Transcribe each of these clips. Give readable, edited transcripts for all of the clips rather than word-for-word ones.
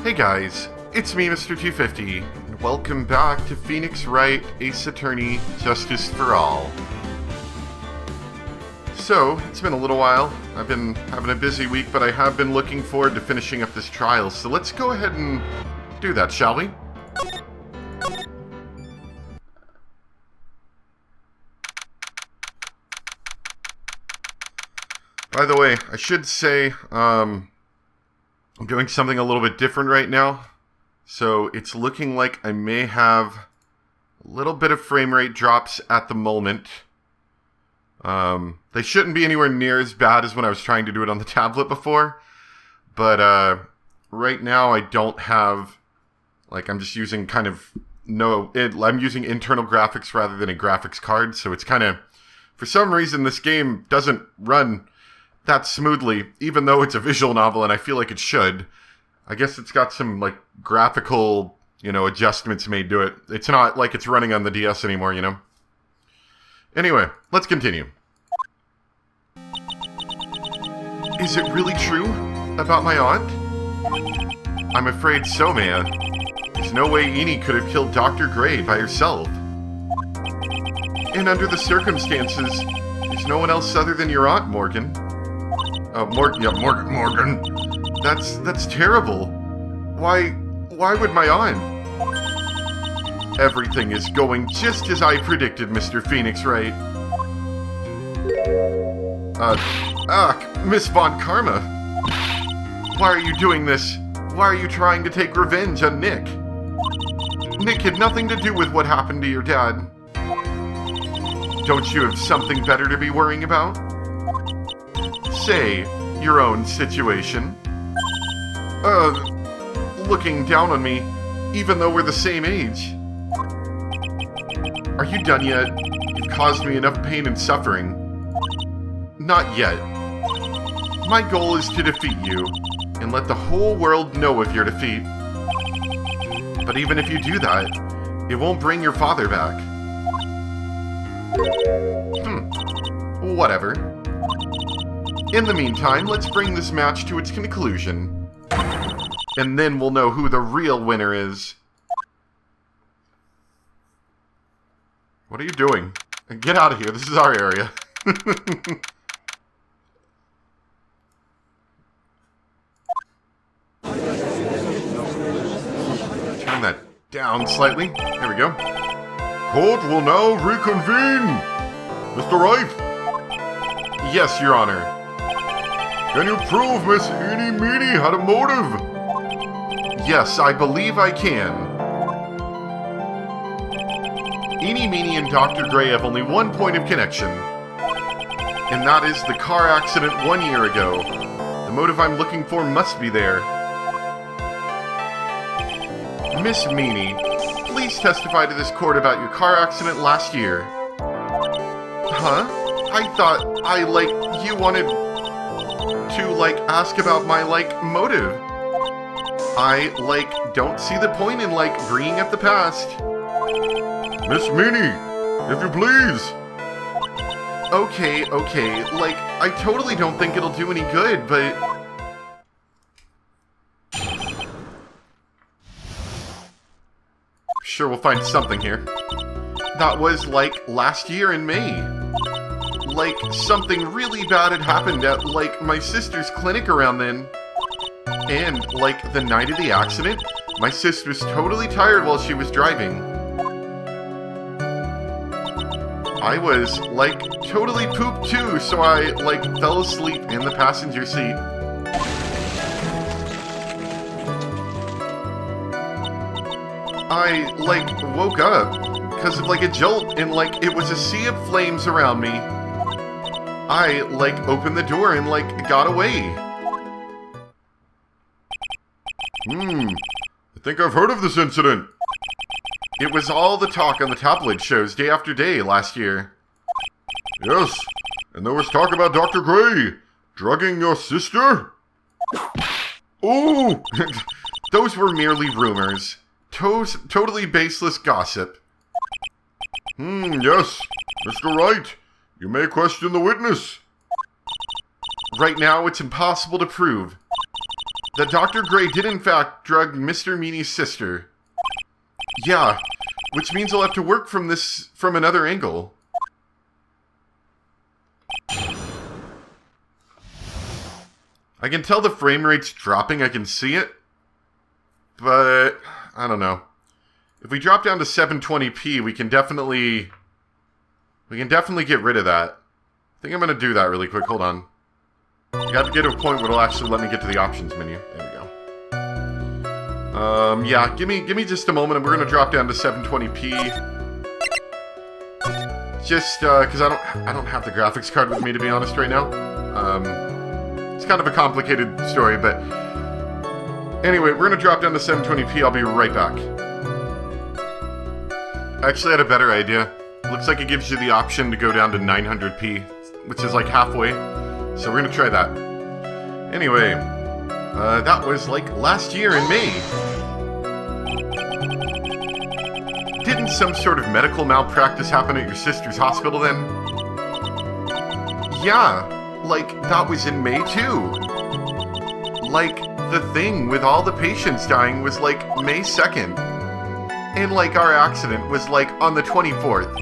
Hey guys, it's me, Mr. 250, and welcome back to Phoenix Wright, Ace Attorney, Justice for All. So, it's been a little while. I've been having a busy week, but I have been looking forward to finishing up this trial, so let's go ahead and do that, shall we? By the way, I should say, I'm doing something a little bit different right now. So it's looking like I may have a little bit of frame rate drops at the moment. They shouldn't be anywhere near as bad as when I was trying to do it on the tablet before. But right now I don't have, I'm just using I'm using internal graphics rather than a graphics card. So it's kind of, for some reason this game doesn't run that smoothly, even though it's a visual novel and I feel like it should. I guess it's got some graphical, adjustments made to it. It's not like it's running on the DS anymore, Anyway, let's continue. Is it really true about my aunt? I'm afraid so, Maya. There's no way Enid could have killed Dr. Gray by herself. And under the circumstances, there's no one else other than your aunt, Morgan. Morgan. That's terrible. Why would my aunt? Everything is going just as I predicted, Mr. Phoenix Wright. Miss Von Karma. Why are you doing this? Why are you trying to take revenge on Nick? Nick had nothing to do with what happened to your dad. Don't you have something better to be worrying about? Say, your own situation. Looking down on me, even though we're the same age. Are you done yet? You've caused me enough pain and suffering. Not yet. My goal is to defeat you, and let the whole world know of your defeat. But even if you do that, it won't bring your father back. Whatever. In the meantime, let's bring this match to its conclusion. And then we'll know who the real winner is. What are you doing? Get out of here. This is our area. Turn that down slightly. There we go. Court will now reconvene. Mr. Wright? Yes, Your Honor. Can you prove Miss Eenie Meenie had a motive? Yes, I believe I can. Eenie Meenie and Dr. Gray have only one point of connection. And that is the car accident 1 year ago. The motive I'm looking for must be there. Miss Meenie, please testify to this court about your car accident last year. Huh? I thought you wanted to, ask about my, motive. I, don't see the point in, bringing up the past. Miss Meenie, if you please. Okay. I totally don't think it'll do any good, but... Sure, we'll find something here. That was, last year in May. Something really bad had happened at, my sister's clinic around then. And, the night of the accident, my sister was totally tired while she was driving. I was, totally pooped too, so I, fell asleep in the passenger seat. I, woke up because of, a jolt, and, it was a sea of flames around me. I, opened the door and, got away. I think I've heard of this incident. It was all the talk on the tabloid shows day after day last year. Yes, and there was talk about Dr. Gray drugging your sister? Oh! Those were merely rumors. Totally baseless gossip. Yes, Mr. Wright. You may question the witness. Right now, it's impossible to prove. that Dr. Gray did in fact drug Mr. Meany's sister. Yeah, which means I'll have to work from another angle. I can tell the frame rate's dropping, I can see it. But, I don't know. If we drop down to 720p, we can definitely get rid of that. I think I'm going to do that really quick. Hold on. I have to get to a point where it'll actually let me get to the options menu. There we go. Yeah, give me just a moment and we're going to drop down to 720p. Just, because I don't have the graphics card with me, to be honest, right now. It's kind of a complicated story, but... Anyway, we're going to drop down to 720p. I'll be right back. I actually had a better idea. Looks like it gives you the option to go down to 900p, which is like halfway. So we're going to try that. Anyway, that was like last year in May. Didn't some sort of medical malpractice happen at your sister's hospital then? Yeah, like that was in May too. Like, the thing with all the patients dying was like May 2nd. And like our accident was like on the 24th.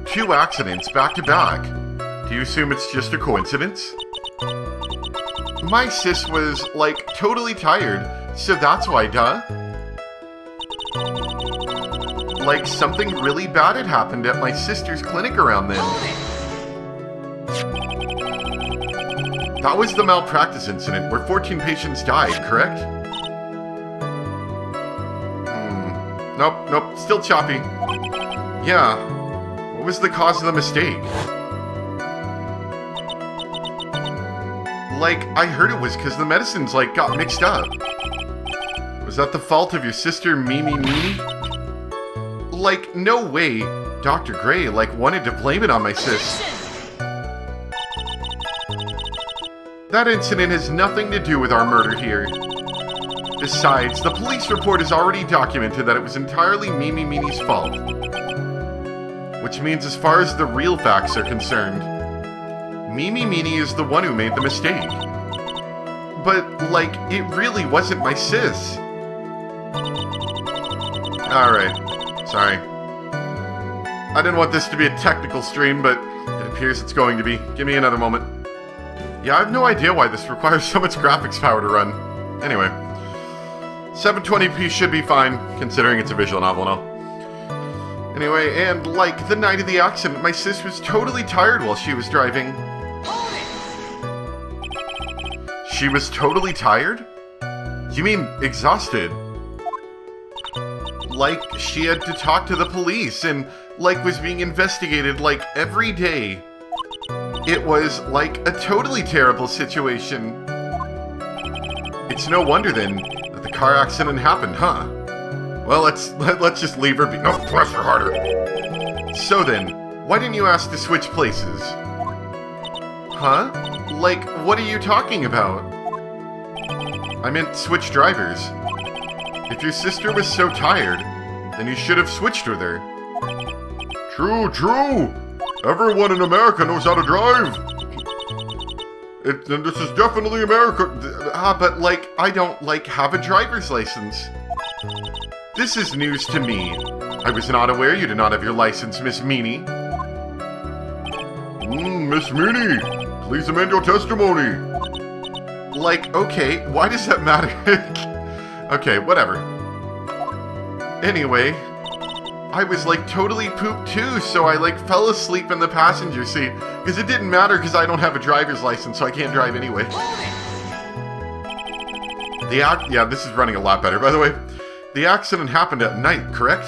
2 accidents back to back. Do you assume it's just a coincidence? My sis was like totally tired, so that's why, duh. Like something really bad had happened at my sister's clinic around then. That was the malpractice incident where 14 patients died, correct? Nope, still choppy. Yeah, what was the cause of the mistake? Like, I heard it was because the medicines, like, got mixed up. Was that the fault of your sister, Mimi? Like, no way Dr. Gray, like, wanted to blame it on my sis. That incident has nothing to do with our murder here. Besides, the police report has already documented that it was entirely Mimi's fault. Which means as far as the real facts are concerned, Mimi is the one who made the mistake. But, like, it really wasn't my sis. Alright, sorry. I didn't want this to be a technical stream, but it appears it's going to be. Give me another moment. Yeah, I have no idea why this requires so much graphics power to run. Anyway, 720p should be fine, considering it's a visual novel and all. Anyway, and like the night of the accident, my sis was totally tired while she was driving. She was totally tired? You mean exhausted? Like, she had to talk to the police and, like, was being investigated, like, every day. It was, like, a totally terrible situation. It's no wonder, then, that the car accident happened, huh? Well, let's just leave her be- No, press her harder! So then, why didn't you ask to switch places? Huh? Like, what are you talking about? I meant switch drivers. If your sister was so tired, then you should have switched with her. True! Everyone in America knows how to drive! And this is definitely America. But, like, I don't, like, have a driver's license. This is news to me. I was not aware you did not have your license, Miss Meany. Miss Meany, please amend your testimony. Like, okay, why does that matter? Okay, whatever. Anyway, I was like totally pooped too, so I like fell asleep in the passenger seat. Because it didn't matter because I don't have a driver's license, so I can't drive anyway. Yeah, this is running a lot better, by the way. The accident happened at night, correct?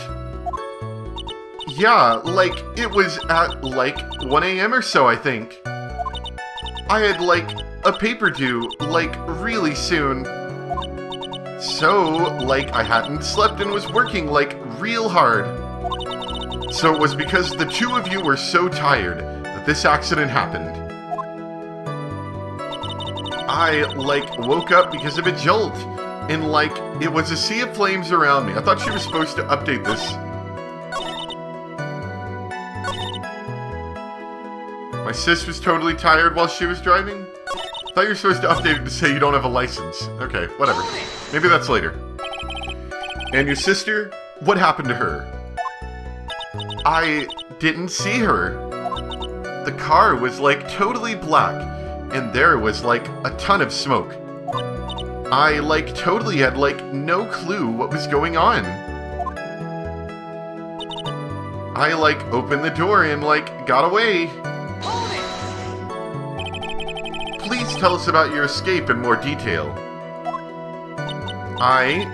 Yeah, like, it was at, like, 1 a.m. or so, I think. I had, like, a paper due, like, really soon. So, like, I hadn't slept and was working, like, real hard. So it was because the two of you were so tired that this accident happened. I, like, woke up because of a jolt. And, like, it was a sea of flames around me. I thought she was supposed to update this. My sis was totally tired while she was driving? Thought you were supposed to update it to say you don't have a license. Okay, whatever. Maybe that's later. And your sister? What happened to her? I didn't see her. The car was like totally black, and there was like a ton of smoke. I like totally had like no clue what was going on. I like opened the door and like got away. Please tell us about your escape in more detail. I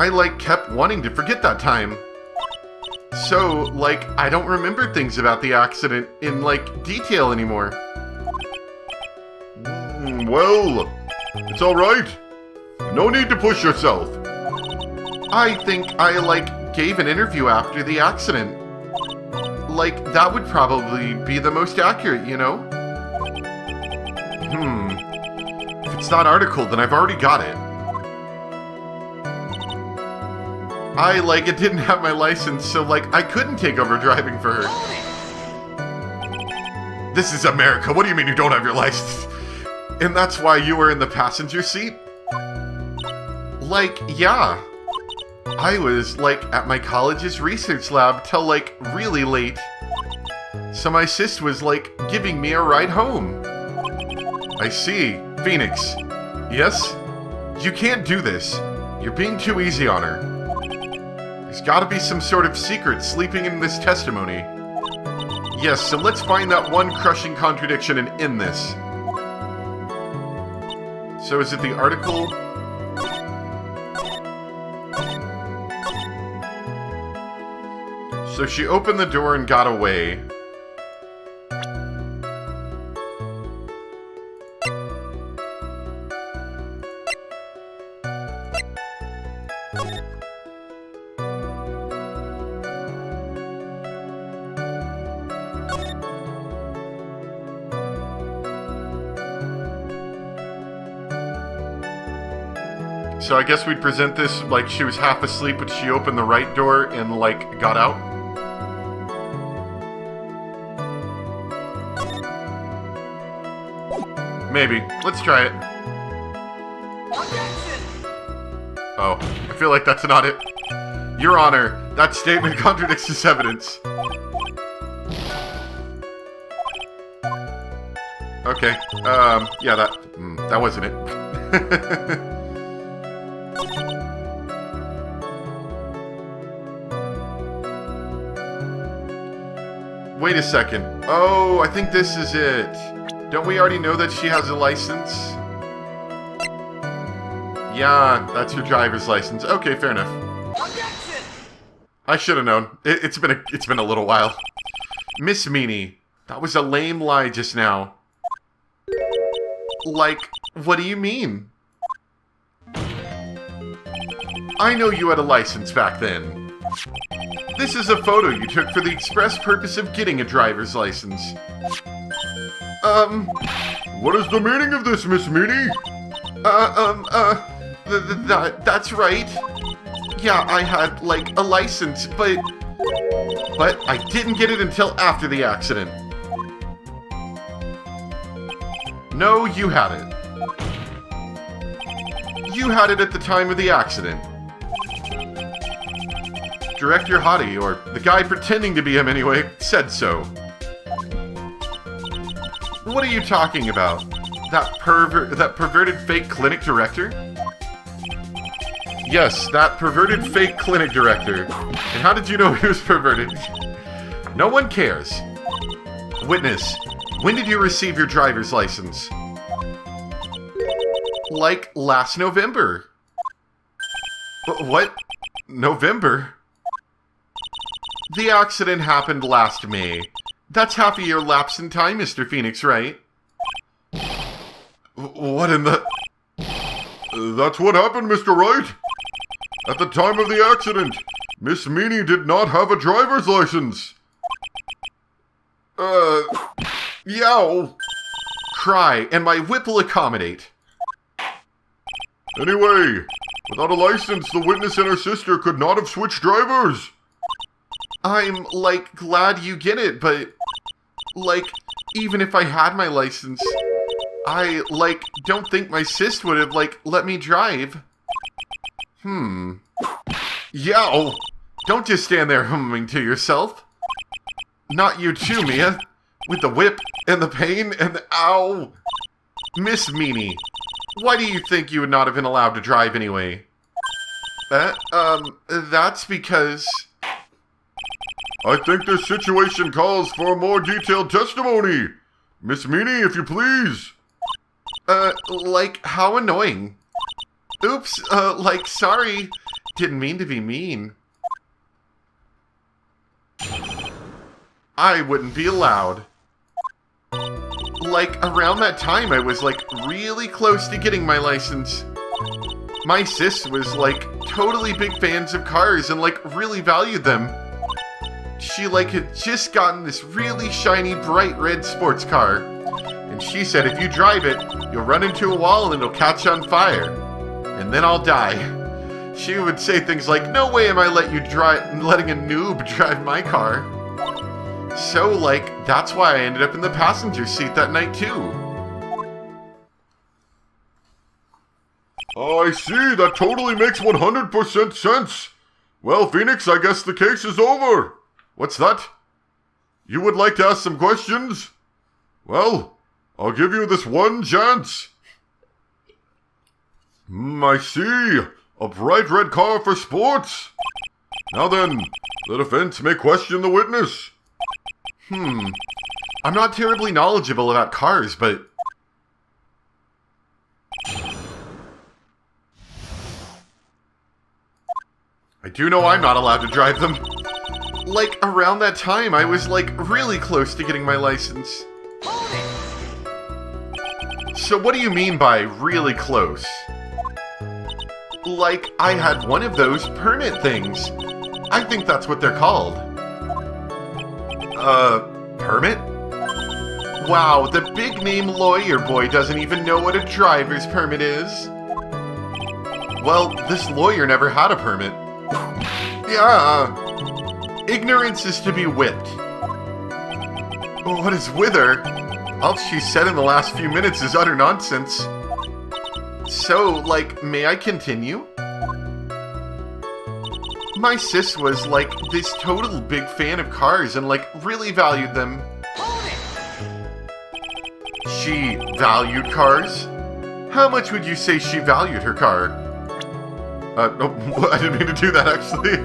like kept wanting to forget that time. So, like, I don't remember things about the accident in, like, detail anymore. Well, it's alright. No need to push yourself. I think I, like, gave an interview after the accident. Like, that would probably be the most accurate, you know? If it's not article, then I've already got it. It didn't have my license, so, like, I couldn't take over driving for her. This is America. What do you mean you don't have your license? And that's why you were in the passenger seat? Like, yeah. I was, like, at my college's research lab till, like, really late. So my sis was, like, giving me a ride home. I see. Phoenix. Yes? You can't do this. You're being too easy on her. There's gotta be some sort of secret sleeping in this testimony. Yes, so let's find that one crushing contradiction and end this. So is it the article? So she opened the door and got away. So I guess we'd present this like she was half asleep, but she opened the right door and, like, got out. Maybe. Let's try it. Oh, I feel like that's not it. Your Honor, that statement contradicts this evidence. Okay, yeah, that wasn't it. Wait a second. Oh, I think this is it. Don't we already know that she has a license? Yeah, that's your driver's license. Okay, fair enough. I should have known. It's been a little while. Miss Meanie, that was a lame lie just now. Like, what do you mean? I know you had a license back then. This is a photo you took for the express purpose of getting a driver's license. What is the meaning of this, Miss Meanie? That's right. Yeah, I had, like, a license, but I didn't get it until after the accident. No, you had it. You had it at the time of the accident. Director Hottie, or the guy pretending to be him anyway, said so. What are you talking about? That perverted fake clinic director? Yes, that perverted fake clinic director. And how did you know he was perverted? No one cares. Witness, when did you receive your driver's license? Like last November. What? November? The accident happened last May. That's half a year lapse in time, Mr. Phoenix, right? What in the... That's what happened, Mr. Wright. At the time of the accident, Miss Meanie did not have a driver's license. Yow! Cry, and my whip will accommodate. Anyway, without a license, the witness and her sister could not have switched drivers. I'm, like, glad you get it, but, like, even if I had my license, I, don't think my sis would have, let me drive. Yeah, don't just stand there humming to yourself. Not you too, Mia. With the whip, and the pain, and the ow. Miss Meanie, why do you think you would not have been allowed to drive anyway? That's because... I think this situation calls for a more detailed testimony. Miss Meanie, if you please. How annoying. Oops, sorry. Didn't mean to be mean. I wouldn't be allowed. Around that time, I was, really close to getting my license. My sis was, totally big fans of cars and, really valued them. She, had just gotten this really shiny, bright red sports car. And she said if you drive it, you'll run into a wall and it'll catch on fire. And then I'll die. She would say things like, no way am I letting a noob drive my car. So, that's why I ended up in the passenger seat that night, too. I see, that totally makes 100% sense. Well, Phoenix, I guess the case is over. What's that? You would like to ask some questions? Well, I'll give you this one chance. I see. A bright red car for sports. Now then, the defense may question the witness. I'm not terribly knowledgeable about cars, but... I do know I'm not allowed to drive them. Around that time, I was, really close to getting my license. So what do you mean by really close? I had one of those permit things. I think that's what they're called. Permit? Wow, the big-name lawyer boy doesn't even know what a driver's permit is. Well, this lawyer never had a permit. Yeah, ignorance is to be whipped. What is with her? All she said in the last few minutes is utter nonsense. So, may I continue? My sis was, this total big fan of cars and, really valued them. She valued cars? How much would you say she valued her car? I didn't mean to do that, actually.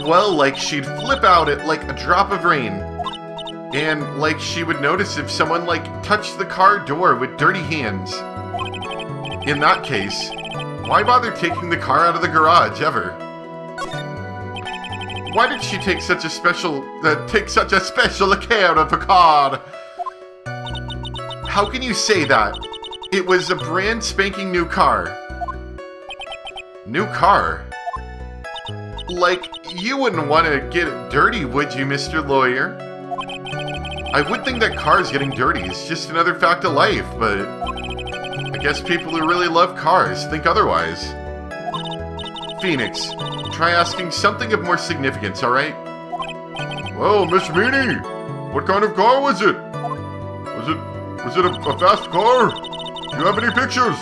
Well, she'd flip out at, a drop of rain. And, she would notice if someone, touched the car door with dirty hands. In that case, why bother taking the car out of the garage, ever? Why did she take such a special care of her car? How can you say that? It was a brand spanking new car. New car? You wouldn't want to get it dirty, would you, Mr. Lawyer? I would think that cars getting dirty is just another fact of life, but I guess people who really love cars think otherwise. Phoenix, try asking something of more significance, alright? Well, Miss Meanie, what kind of car was it? Was it a fast car? Do you have any pictures?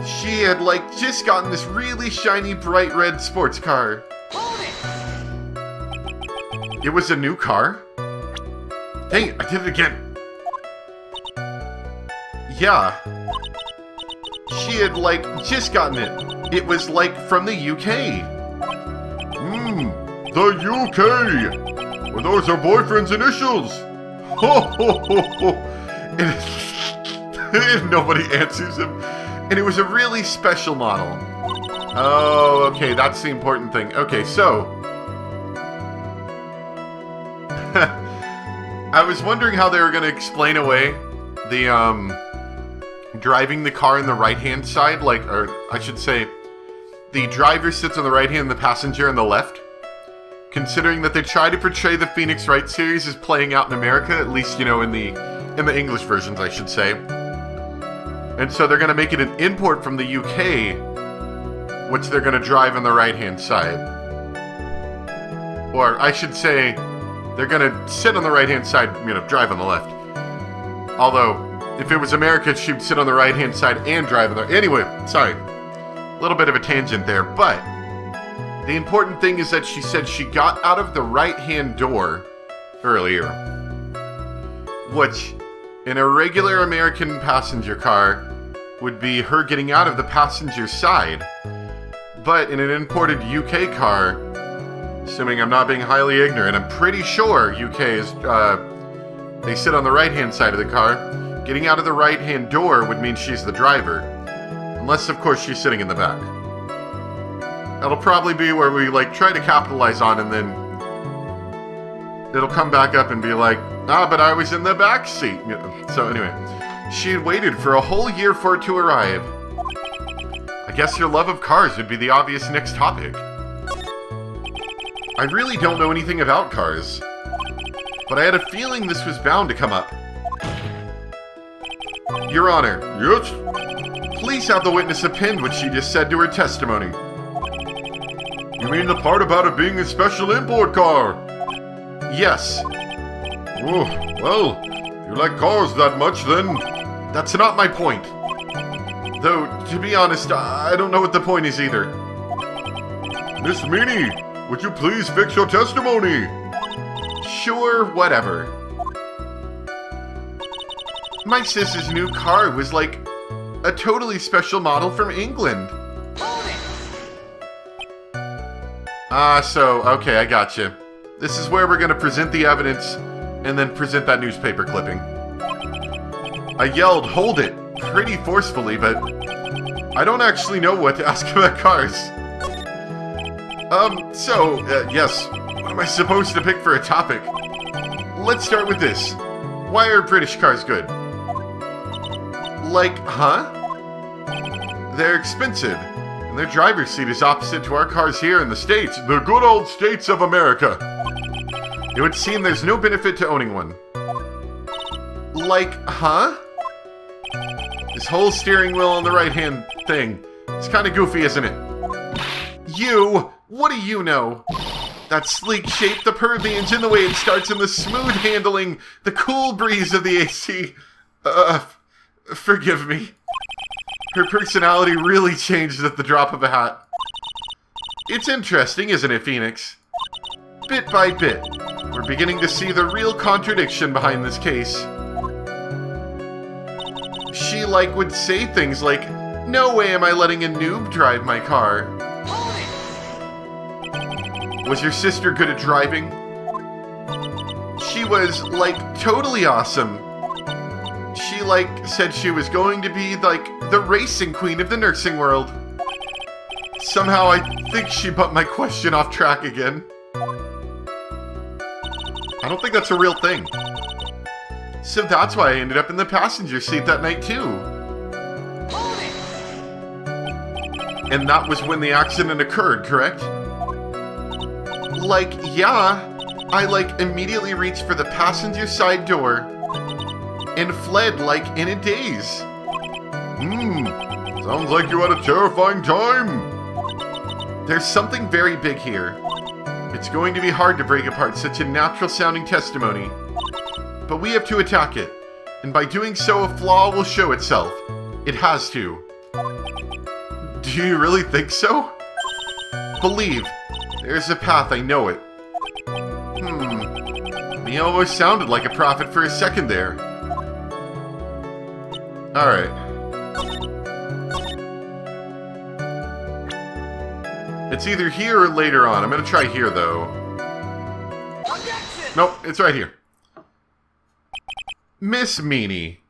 She had, just gotten this really shiny, bright red sports car. It was a new car? Dang it, I did it again. Yeah. She had, just gotten it. It was, from the UK. The UK! Well, those are boyfriend's initials. Ho, ho, ho, ho. And nobody answers him. And it was a really special model. Oh, okay, that's the important thing. Okay, so... I was wondering how they were going to explain away the, driving the car in the right-hand side, or I should say, the driver sits on the right hand and the passenger on the left. Considering that they try to portray the Phoenix Wright series as playing out in America, at least, in the English versions, I should say. And so they're going to make it an import from the UK, which they're going to drive on the right-hand side. Or, I should say, They're gonna sit on the right-hand side, drive on the left. Although, if it was America, she'd sit on the right-hand side and drive on the... Anyway, sorry. A little bit of a tangent there, but the important thing is that she said she got out of the right-hand door earlier, which in a regular American passenger car would be her getting out of the passenger side. But in an imported UK car, assuming I'm not being highly ignorant, I'm pretty sure UK is, they sit on the right-hand side of the car. Getting out of the right-hand door would mean she's the driver. Unless, of course, she's sitting in the back. That'll probably be where we, try to capitalize on, and then it'll come back up and be like, but I was in the back seat. So anyway, she had waited for a whole year for it to arrive. I guess your love of cars would be the obvious next topic. I really don't know anything about cars, but I had a feeling this was bound to come up. Your Honor. Yes? Please have the witness append what she just said to her testimony. You mean the part about it being a special import car? Yes. Oh, well, if you like cars that much, then... That's not my point. Though, to be honest, I don't know what the point is either. Miss Meany, would you please fix your testimony? Sure, whatever. My sister's new car was like a totally special model from England. Okay, I gotcha. This is where we're gonna present the evidence and then present that newspaper clipping. I yelled, "Hold it," pretty forcefully, but I don't actually know what to ask about cars. Yes, what am I supposed to pick for a topic? Let's start with this. Why are British cars good? They're expensive, and their driver's seat is opposite to our cars here in the States, The good old states of America. It would seem there's no benefit to owning one. This whole steering wheel on the right-hand thing, it's kind of goofy, isn't it? What do you know? That sleek shape, the purr of the engine, the way it starts, and the smooth handling, the cool breeze of the AC. Forgive me. Her personality really changed at the drop of a hat. It's interesting, isn't it, Phoenix? Bit by bit, we're beginning to see the real contradiction behind this case. She, would say things like, "No way am I letting a noob drive my car." Was your sister good at driving? She was, totally awesome. She, said she was going to be, the racing queen of the nursing world. Somehow I think she bumped my question off track again. I don't think that's a real thing. So that's why I ended up in the passenger seat that night, too. And that was when the accident occurred, correct? Yeah. I, immediately reached for the passenger side door and fled, in a daze. Sounds like you had a terrifying time. There's something very big here. It's going to be hard to break apart such a natural-sounding testimony. But we have to attack it, and by doing so, a flaw will show itself. It has to. Do you really think so? Believe. There's a path, I know it. He almost sounded like a prophet for a second there. Alright. It's either here or later on. I'm gonna try here, though. Nope, it's right here. Miss Meany,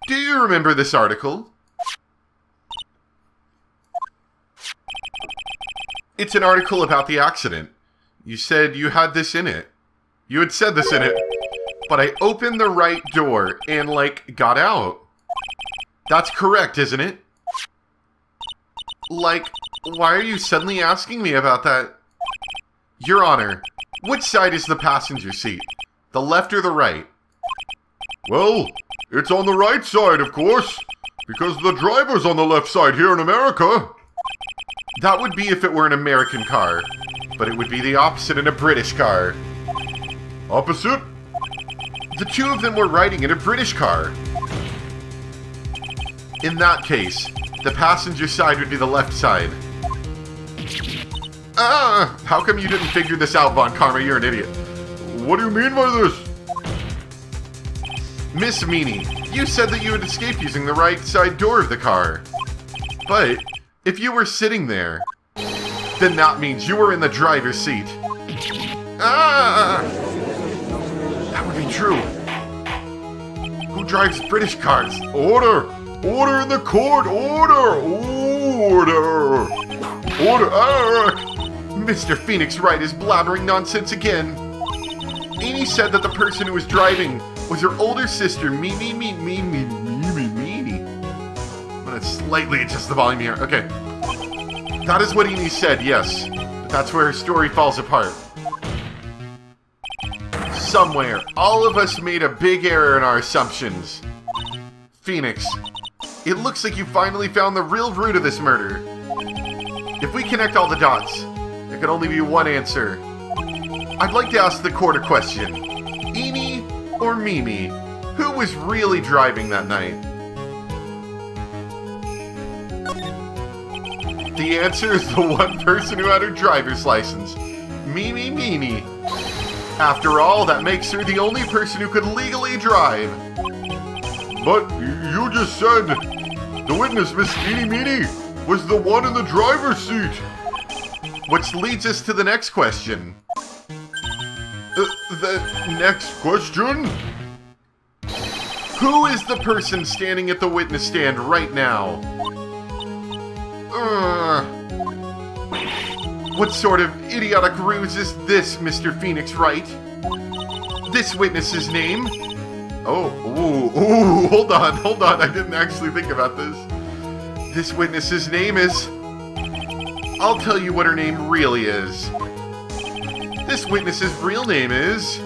do you remember this article? It's an article about the accident. You said you had this in it. You had said this in it, but I opened the right door and, got out. That's correct, isn't it? Why are you suddenly asking me about that? Your Honor, which side is the passenger seat? The left or the right? Well, it's on the right side, of course, because the driver's on the left side here in America. That would be if it were an American car, but it would be the opposite in a British car. Opposite? The two of them were riding in a British car. In that case, the passenger side would be the left side. How come you didn't figure this out, Von Karma? You're an idiot. What do you mean by this? Miss Meanie, you said that you had escaped using the right side door of the car. But if you were sitting there, then that means you were in the driver's seat. That would be true. Who drives British cars? Order! Order in the court! Order! Order! Order! Mr. Phoenix Wright is blabbering nonsense again. Amy said that the person who was driving was her older sister, Meanie. I'm gonna slightly adjust the volume here. Okay. That is what Amy said, yes. But that's where her story falls apart. Somewhere, all of us made a big error in our assumptions. Phoenix, it looks like you finally found the real root of this murder. If we connect all the dots, there can only be one answer. I'd like to ask the court a question. Amy or Mimi, who was really driving that night? The answer is the one person who had her driver's license. Mimi. After all, that makes her the only person who could legally drive. But you just said the witness, Miss Eenie Meenie, was the one in the driver's seat. Which leads us to the next question. The next question? Who is the person standing at the witness stand right now? What sort of idiotic ruse is this, Mr. Phoenix Wright? This witness's name? Hold on, I didn't actually think about this. This witness's name is... I'll tell you what her name really is. This witness's real name is...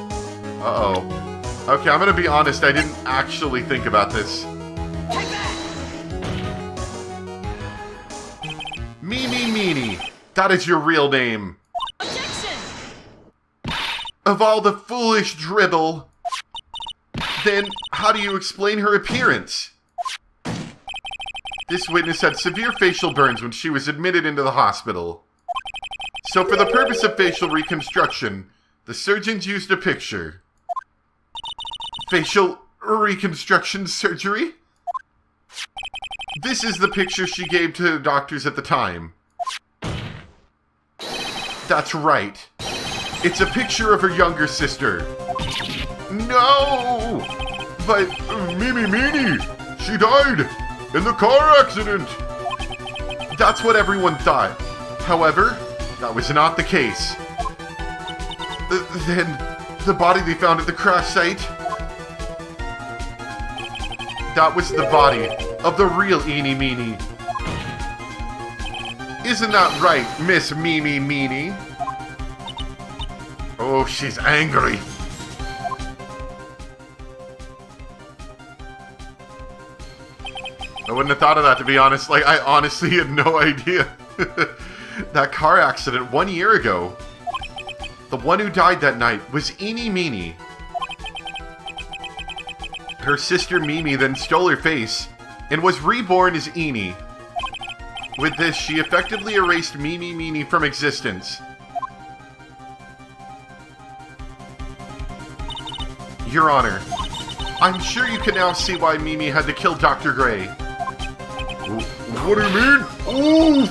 Okay, I'm gonna be honest, I didn't actually think about this. Mimi Meanie. That is your real name. Objection! Of all the foolish dribble, then how do you explain her appearance? This witness had severe facial burns when she was admitted into the hospital. So for the purpose of facial reconstruction, the surgeons used a picture. Facial reconstruction surgery? This is the picture she gave to the doctors at the time. That's right. It's a picture of her younger sister. No! But Mimi Meanie! She died! In the car accident! That's what everyone thought. However, that was not the case. Then, the body they found at the crash site... That was the body of the real Eenie Meenie. Isn't that right, Miss Mimi Meanie? Oh, she's angry. I wouldn't have thought of that, to be honest. Like, I honestly had no idea. That car accident 1 year ago. The one who died that night was Eenie Meanie. Her sister Mimi then stole her face and was reborn as Eenie. With this, she effectively erased Mimi Meanie from existence. Your Honor, I'm sure you can now see why Mimi had to kill Dr. Gray. What do you mean? Oof!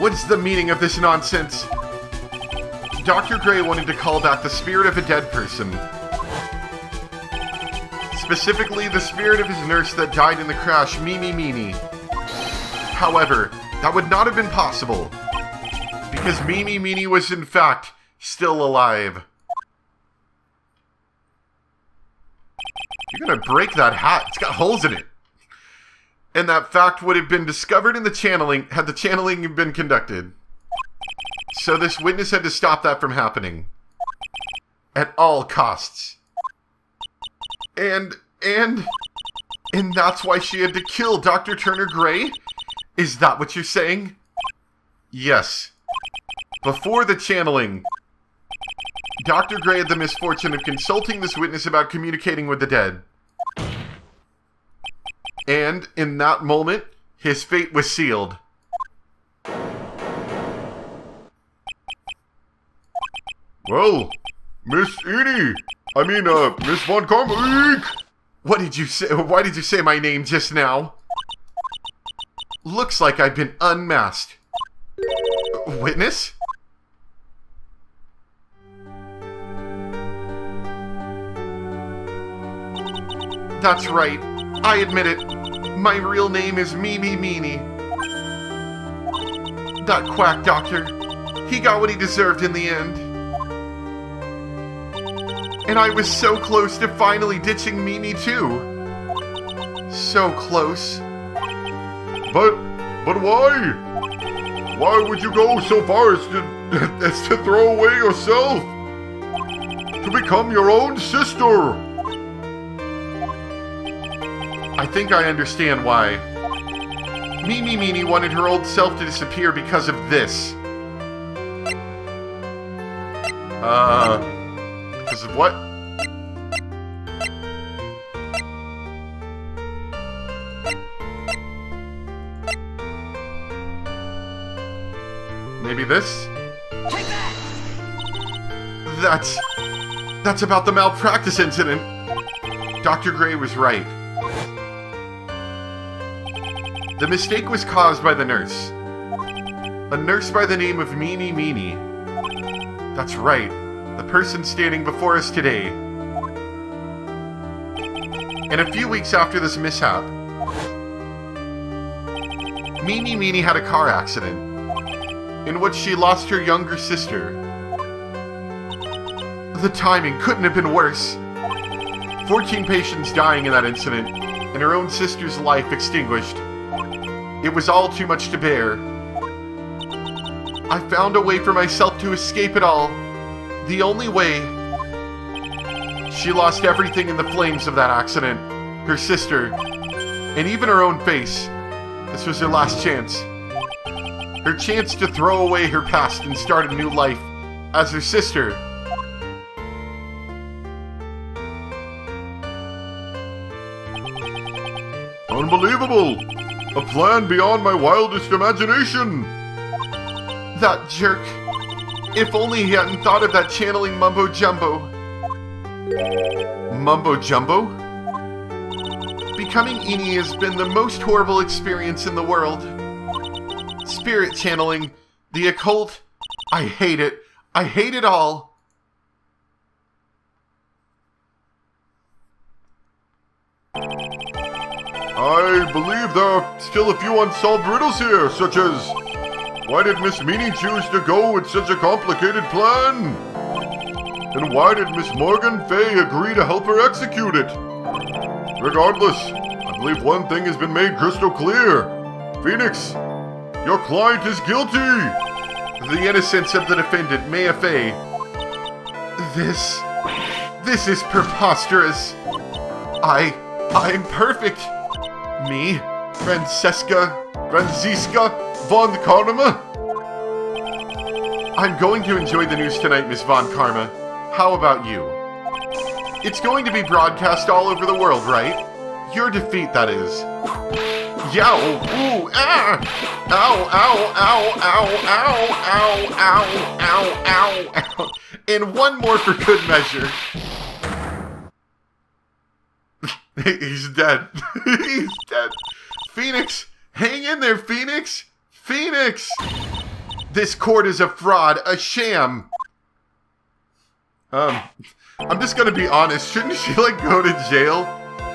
What's the meaning of this nonsense? Dr. Gray wanted to call back the spirit of a dead person. Specifically, the spirit of his nurse that died in the crash, Mimi Meanie. However, that would not have been possible, because Mimi Meanie was in fact still alive. You're gonna break that hat, it's got holes in it. And that fact would have been discovered in the channeling, had the channeling been conducted. So this witness had to stop that from happening. At all costs. And that's why she had to kill Dr. Turner Gray? Is that what you're saying? Yes. Before the channeling, Dr. Gray had the misfortune of consulting this witness about communicating with the dead. And, in that moment, his fate was sealed. Well, Miss Von Karma. What did you say? Why did you say my name just now? Looks like I've been unmasked. Witness? That's right. I admit it. My real name is Mimi Meanie. That quack doctor. He got what he deserved in the end. And I was so close to finally ditching Mimi too. So close. But why? Why would you go so far as to throw away yourself? To become your own sister? I think I understand why. Mimi Meanie wanted her old self to disappear because of this. Because of what? Maybe this? Take that! That's about the malpractice incident. Dr. Gray was right. The mistake was caused by the nurse. A nurse by the name of Mimi Meanie. That's right, the person standing before us today. And a few weeks after this mishap, Mimi Meanie had a car accident in which she lost her younger sister. The timing couldn't have been worse. 14 patients dying in that incident, and her own sister's life extinguished. It was all too much to bear. I found a way for myself to escape it all. The only way. She lost everything in the flames of that accident. Her sister, and even her own face. This was her last chance. Her chance to throw away her past and start a new life as her sister. Unbelievable! A plan beyond my wildest imagination! That jerk. If only he hadn't thought of that channeling mumbo jumbo. Mumbo jumbo? Becoming Eni has been the most horrible experience in the world. Spirit channeling, the occult, I hate it. I hate it all. I believe there are still a few unsolved riddles here, such as, why did Miss Meanie choose to go with such a complicated plan? And why did Miss Morgan Fay agree to help her execute it? Regardless, I believe one thing has been made crystal clear. Phoenix, your client is guilty! The innocence of the defendant, Maya Fay. This is preposterous. I'm perfect. Me, Franziska Von Karma? I'm going to enjoy the news tonight, Miss Von Karma. How about you? It's going to be broadcast all over the world, right? Your defeat, that is. Yow! Ooh! Ah! Ow! Ow! Ow! Ow! Ow! Ow! Ow! Ow! Ow! And one more for good measure. He's dead. He's dead. Phoenix! Hang in there, Phoenix! Phoenix! This court is a fraud, a sham. I'm just gonna be honest. Shouldn't she, go to jail?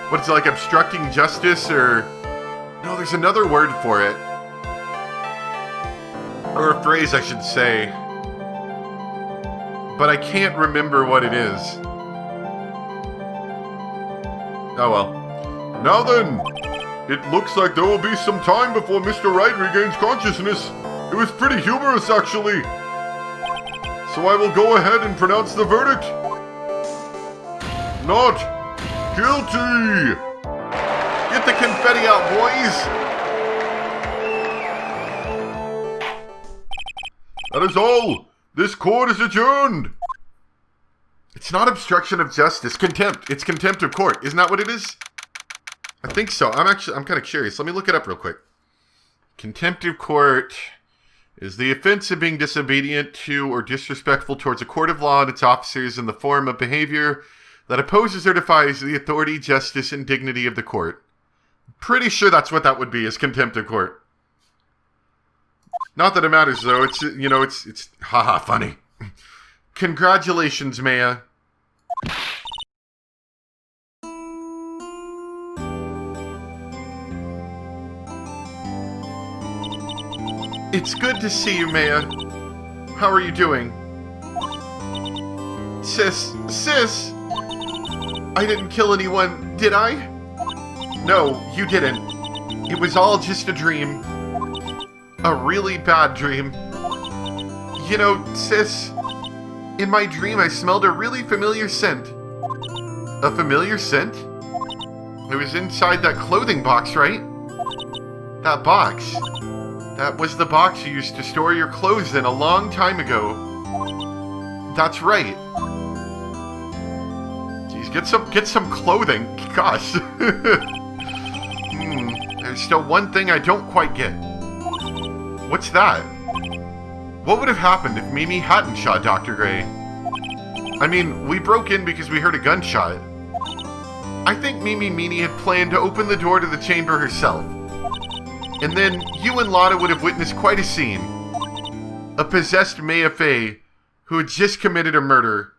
What's it, obstructing justice, or... No, there's another word for it. Or a phrase, I should say. But I can't remember what it is. Oh well. Now then, it looks like there will be some time before Mr. Wright regains consciousness. It was pretty humorous, actually. So I will go ahead and pronounce the verdict. Not guilty! Get the confetti out, boys! That is all. This court is adjourned. It's not obstruction of justice. Contempt. It's contempt of court. Isn't that what it is? I think so. I'm kind of curious. Let me look it up real quick. Contempt of court is the offense of being disobedient to or disrespectful towards a court of law and its officers in the form of behavior that opposes or defies the authority, justice, and dignity of the court. Pretty sure that's what that would be, is contempt of court. Not that it matters, though. It's haha, funny. Congratulations, Maya. It's good to see you, Maya. How are you doing? Sis! I didn't kill anyone, did I? No, you didn't. It was all just a dream. A really bad dream. You know, sis, in my dream I smelled a really familiar scent. A familiar scent? It was inside that clothing box, right? That box. That was the box you used to store your clothes in a long time ago. That's right. Jeez, get some clothing. Gosh. There's still one thing I don't quite get. What's that? What would have happened if Mimi hadn't shot Dr. Gray? I mean, we broke in because we heard a gunshot. I think Mimi Meanie had planned to open the door to the chamber herself. And then you and Lotta would have witnessed quite a scene. A possessed Maya Fey who had just committed a murder.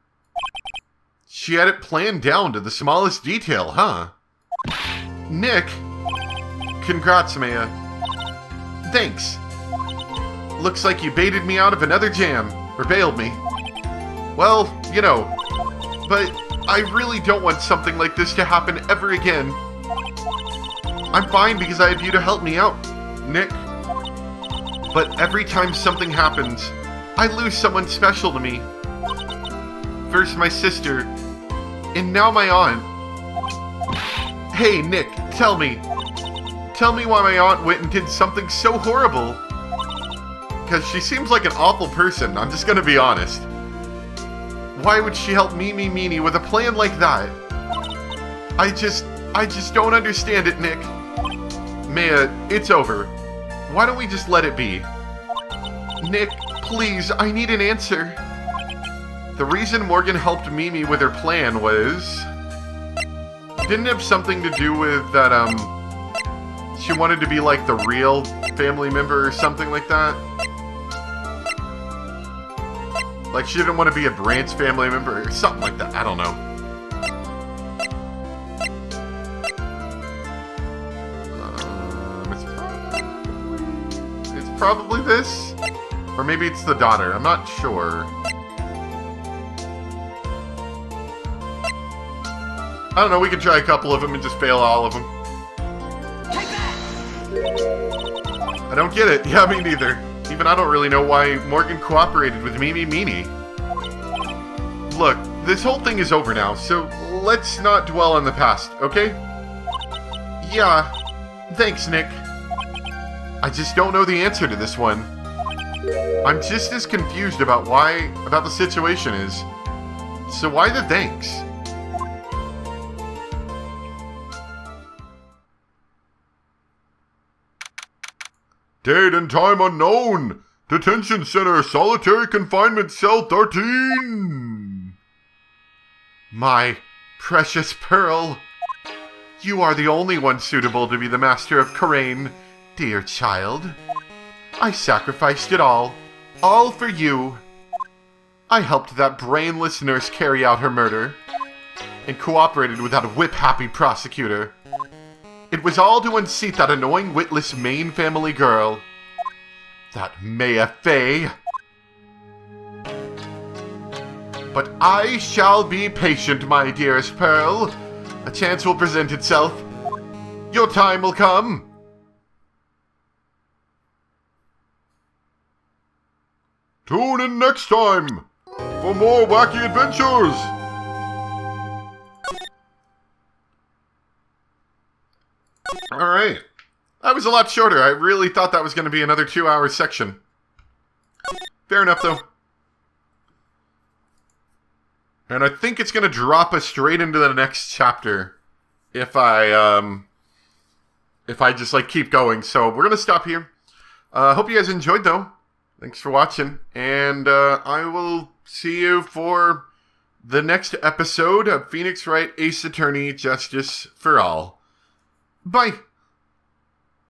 She had it planned down to the smallest detail, huh? Nick? Congrats, Maya. Thanks. Looks like you baited me out of another jam, or bailed me. Well, you know, but I really don't want something like this to happen ever again. I'm fine because I have you to help me out, Nick. But every time something happens, I lose someone special to me. First my sister, and now my aunt. Hey, Nick, tell me. Tell me why my aunt went and did something so horrible. Because she seems like an awful person, I'm just gonna be honest. Why would she help Mimi Meanie with a plan like that? I just don't understand it, Nick. Maya, it's over. Why don't we just let it be? Nick, please, I need an answer. The reason Morgan helped Mimi with her plan was... Didn't it have something to do with that, she wanted to be like the real family member or something like that? Like she didn't want to be a Brant's family member or something like that. I don't know. It's probably this? Or maybe it's the daughter. I'm not sure. I don't know. We could try a couple of them and just fail all of them. I don't get it. Yeah, me neither. Even I don't really know why Morgan cooperated with Mimi Meanie. Look, this whole thing is over now, so let's not dwell on the past, okay? Yeah, thanks, Nick. I just don't know the answer to this one. I'm just as confused about the situation is. So why the thanks? Date and time unknown. Detention Center, Solitary Confinement Cell 13. My precious Pearl. You are the only one suitable to be the master of Karain, dear child. I sacrificed it all for you. I helped that brainless nurse carry out her murder, and cooperated with that whip-happy prosecutor. It was all to unseat that annoying, witless Maine family girl. That Maya Fey. But I shall be patient, my dearest Pearl. A chance will present itself. Your time will come. Tune in next time for more wacky adventures. Alright. That was a lot shorter. I really thought that was going to be another 2-hour section. Fair enough, though. And I think it's going to drop us straight into the next chapter if I just like keep going. So we're going to stop here. Hope you guys enjoyed though. Thanks for watching. And I will see you for the next episode of Phoenix Wright Ace Attorney Justice for All. Bye.